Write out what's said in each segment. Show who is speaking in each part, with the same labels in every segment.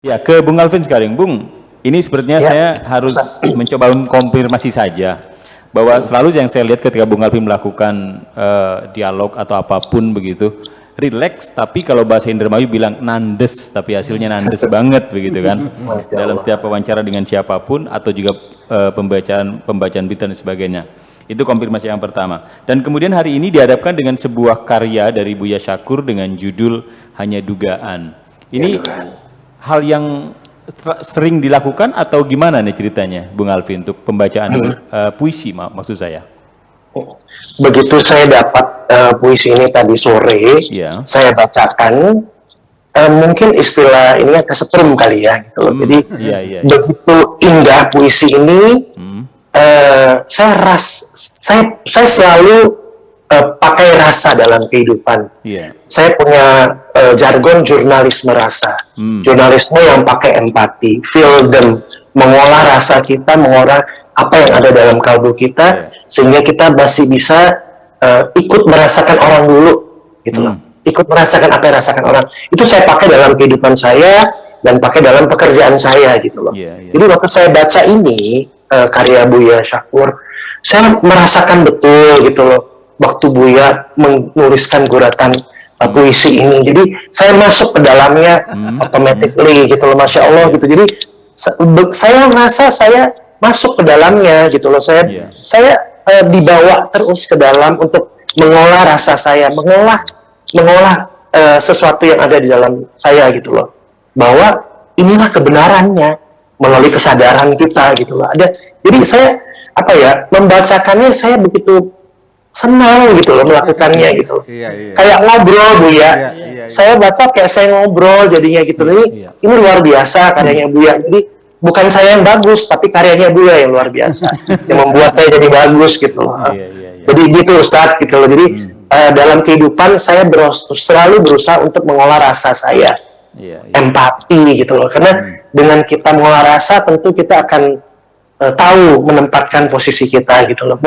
Speaker 1: Ya, ke Bung Alvin sekarang. Bung, ini sepertinya saya harus mencoba mengkonfirmasi saja bahwa selalu yang saya lihat ketika Bung Alvin melakukan dialog atau apapun begitu, relax, tapi kalau bahasa Indramayu bilang nandes, tapi hasilnya nandes banget begitu kan. Dalam setiap wawancara dengan siapapun atau juga pembacaan berita dan sebagainya. Itu konfirmasi yang pertama. Dan kemudian hari ini dihadapkan dengan sebuah karya dari Buya Syakur dengan judul Hanya Dugaan. Ini hal yang sering dilakukan atau gimana nih ceritanya, Bung Alvin, untuk pembacaan puisi maksud saya?
Speaker 2: Begitu saya dapat puisi ini tadi sore, saya bacakan, mungkin istilah ini kesetrum kali ya, gitu loh. Jadi begitu indah puisi ini, saya selalu pakai rasa dalam kehidupan. Saya punya jargon jurnalisme rasa. Jurnalisme yang pakai empati, feel them, mengolah rasa kita, mengolah apa yang ada dalam kalbu kita, sehingga kita masih bisa ikut merasakan orang dulu, gitu loh. Ikut merasakan apa yang rasakan orang. Itu saya pakai dalam kehidupan saya dan pakai dalam pekerjaan saya, gitu loh. Jadi waktu saya baca ini karya Buya Syakur, saya merasakan betul, gitu loh, waktu Buya menuliskan guratan puisi ini. Jadi saya masuk ke dalamnya automatically, gitu loh, Masya Allah, gitu. Jadi saya merasa saya masuk ke dalamnya, gitu loh. Saya dibawa terus ke dalam untuk mengolah rasa saya, mengolah sesuatu yang ada di dalam saya, gitu loh. Bahwa inilah kebenarannya melalui kesadaran kita, gitu loh. Jadi saya membacakannya saya begitu senang, gitu loh, melakukannya, gitu loh. Kayak ngobrol, Buya. Saya baca kayak saya ngobrol jadinya, gitu. Ini luar biasa karyanya Buya. Jadi bukan saya yang bagus, tapi karyanya Buya yang luar biasa, yang membuat saya jadi bagus, gitu loh. Jadi gitu, Ustadz, gitu loh. Jadi dalam kehidupan saya selalu berusaha untuk mengolah rasa saya, empati, gitu loh. Karena dengan kita mengolah rasa, tentu kita akan tahu menempatkan posisi kita, gitu loh.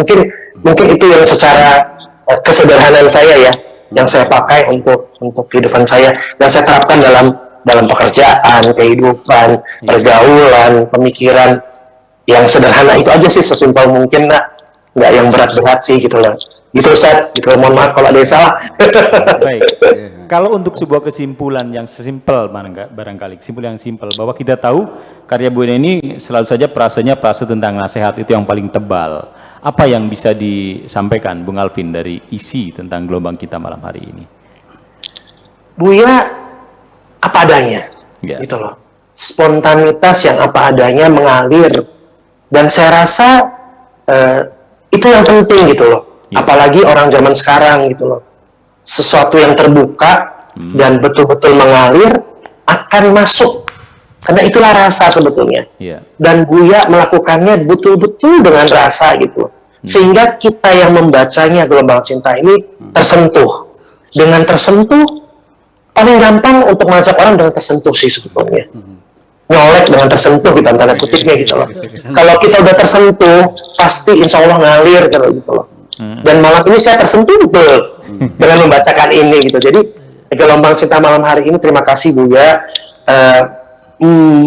Speaker 2: Mungkin itu yang secara kesederhanaan saya ya, yang saya pakai untuk kehidupan saya, dan saya terapkan dalam pekerjaan, kehidupan, pergaulan, pemikiran yang sederhana itu aja sih, sesimpel mungkin, nggak yang berat-berat sih, gitu loh. Gitu, Ustaz, gitu. Mohon maaf kalau ada yang salah.
Speaker 1: Baik. Kalau untuk sebuah kesimpulan yang sesimpel, barangkali kesimpulan yang simpel, bahwa kita tahu karya Buya ini selalu saja frasanya frase tentang nasihat itu yang paling tebal. Apa yang bisa disampaikan, Bung Alvin, dari isi tentang gelombang kita malam hari ini?
Speaker 2: Buya apa adanya, gitu loh. Spontanitas yang apa adanya mengalir, dan saya rasa itu yang penting, gitu loh. Apalagi orang zaman sekarang, gitu loh. Sesuatu yang terbuka dan betul-betul mengalir akan masuk, karena itulah rasa sebetulnya. Dan Buya melakukannya betul-betul dengan rasa, gitu, sehingga kita yang membacanya gelombang cinta ini tersentuh. Dengan tersentuh, paling gampang untuk mengajak orang dengan tersentuh sih sebetulnya. Nyolek dengan tersentuh, kita tanda kutipnya, gitu loh. Kalau kita udah tersentuh, pasti insya Allah ngalir, gitu loh. Dan malam ini saya tersentuh betul dengan membacakan ini, gitu. Jadi gelombang cinta malam hari ini, terima kasih Buya,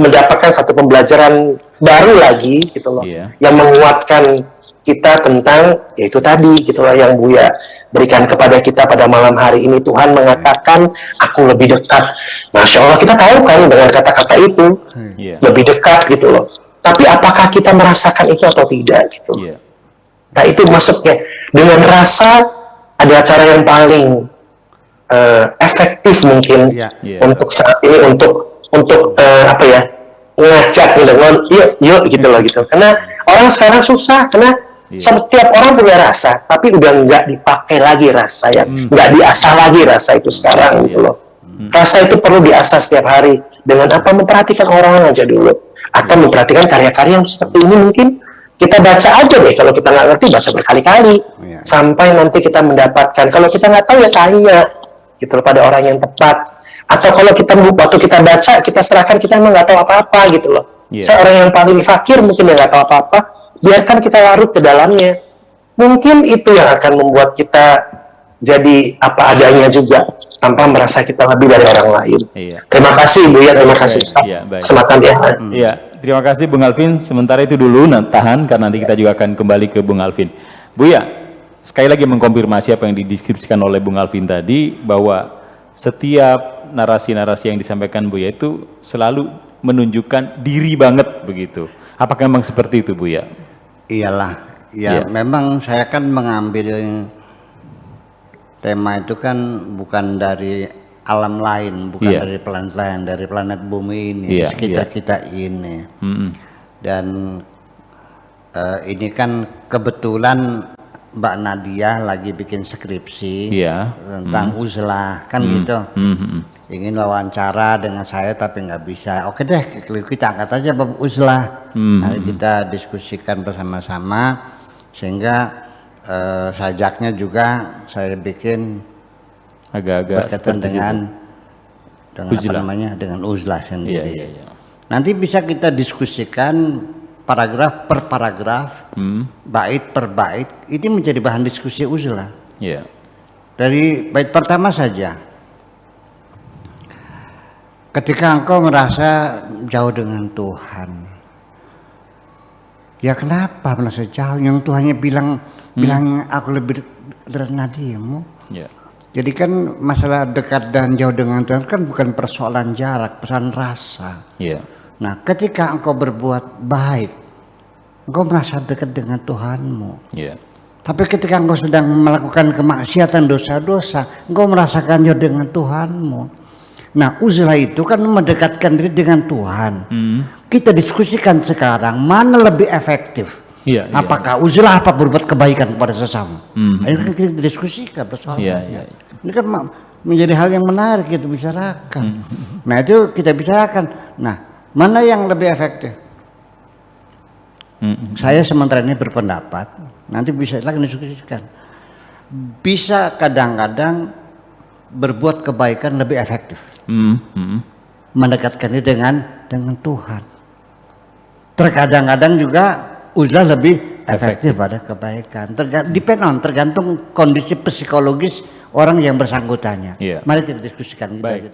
Speaker 2: mendapatkan satu pembelajaran baru lagi, gitu loh, yang menguatkan kita tentang yaitu tadi, gitu loh, yang Buya berikan kepada kita pada malam hari ini. Tuhan mengatakan aku lebih dekat. Masya Allah, kita tahu kan dengan kata-kata itu lebih dekat, gitu loh. Tapi apakah kita merasakan itu atau tidak, gitu. Nah, itu masuknya dengan rasa adalah cara yang paling efektif mungkin untuk saat ini, untuk ngajak, yuk, gitu loh, gitu. Karena orang sekarang susah, karena setiap orang punya rasa, tapi udah nggak dipakai lagi rasa, nggak diasah lagi rasa itu sekarang, gitu loh. Rasa itu perlu diasah setiap hari dengan apa? Memperhatikan orang aja dulu, atau memperhatikan karya-karya yang seperti ini. Mungkin kita baca aja deh, kalau kita nggak ngerti baca berkali-kali sampai nanti kita mendapatkan. Kalau kita nggak tahu ya tanya, gitu, pada orang yang tepat. Atau kalau kita waktu kita baca, kita serahkan, kita emang nggak tahu apa-apa, gitu loh. Saya orang yang paling fakir mungkin nggak tahu apa-apa, biarkan kita larut ke dalamnya. Mungkin itu yang akan membuat kita jadi apa adanya juga tanpa merasa kita lebih dari orang lain. Terima kasih Bu ya, terima kasih Ustaz. Kesempatan ya.
Speaker 1: Iya, terima kasih Bung Alvin. Sementara itu dulu, tahan karena nanti kita juga akan kembali ke Bung Alvin. Bu ya, sekali lagi mengkonfirmasi apa yang dideskripsikan oleh Bung Alvin tadi, bahwa setiap narasi-narasi yang disampaikan Bu ya itu selalu menunjukkan diri banget begitu. Apakah memang seperti itu Bu ya?
Speaker 3: Iyalah, ya memang saya kan mengambil tema itu kan bukan dari alam lain, bukan dari planet lain, dari planet bumi ini, sekitar kita ini. Dan ini kan kebetulan Mbak Nadia lagi bikin skripsi tentang uzlah, kan gitu. Ingin wawancara dengan saya tapi nggak bisa. Oke deh, kita angkat aja bab uzlah. Nanti kita diskusikan bersama-sama, sehingga sajaknya juga saya bikin
Speaker 1: agak-agak
Speaker 3: berkaitan dengan apa namanya, dengan uzlah sendiri. Nanti bisa kita diskusikan paragraf per paragraf, bait per bait. Ini menjadi bahan diskusi uzlah. Dari bait pertama saja, ketika engkau merasa jauh dengan Tuhan, ya kenapa merasa jauh? Yang Tuhannya bilang aku lebih dekat nadimu. Jadi kan masalah dekat dan jauh dengan Tuhan kan bukan persoalan jarak, persoalan rasa. Nah, ketika engkau berbuat baik, engkau merasa dekat dengan Tuhanmu. Tapi ketika engkau sedang melakukan kemaksiatan, dosa-dosa, engkau merasakan jauh dengan Tuhanmu. Nah, uzlah itu kan mendekatkan diri dengan Tuhan. Kita diskusikan sekarang mana lebih efektif. Apakah uzlah apa berbuat kebaikan kepada sesama? Ayo kita diskusikan bersama. Ini kan menjadi hal yang menarik kita bicarakan. Nah, itu kita bicarakan. Nah, mana yang lebih efektif? Saya sementara ini berpendapat, nanti bisa lagi diskusikan. Bisa kadang-kadang berbuat kebaikan lebih efektif. Mendekatkan diri dengan Tuhan. Terkadang-kadang juga uzlah lebih efektif pada kebaikan. Tergantung kondisi psikologis orang yang bersangkutannya. Mari kita diskusikan.
Speaker 1: Baik.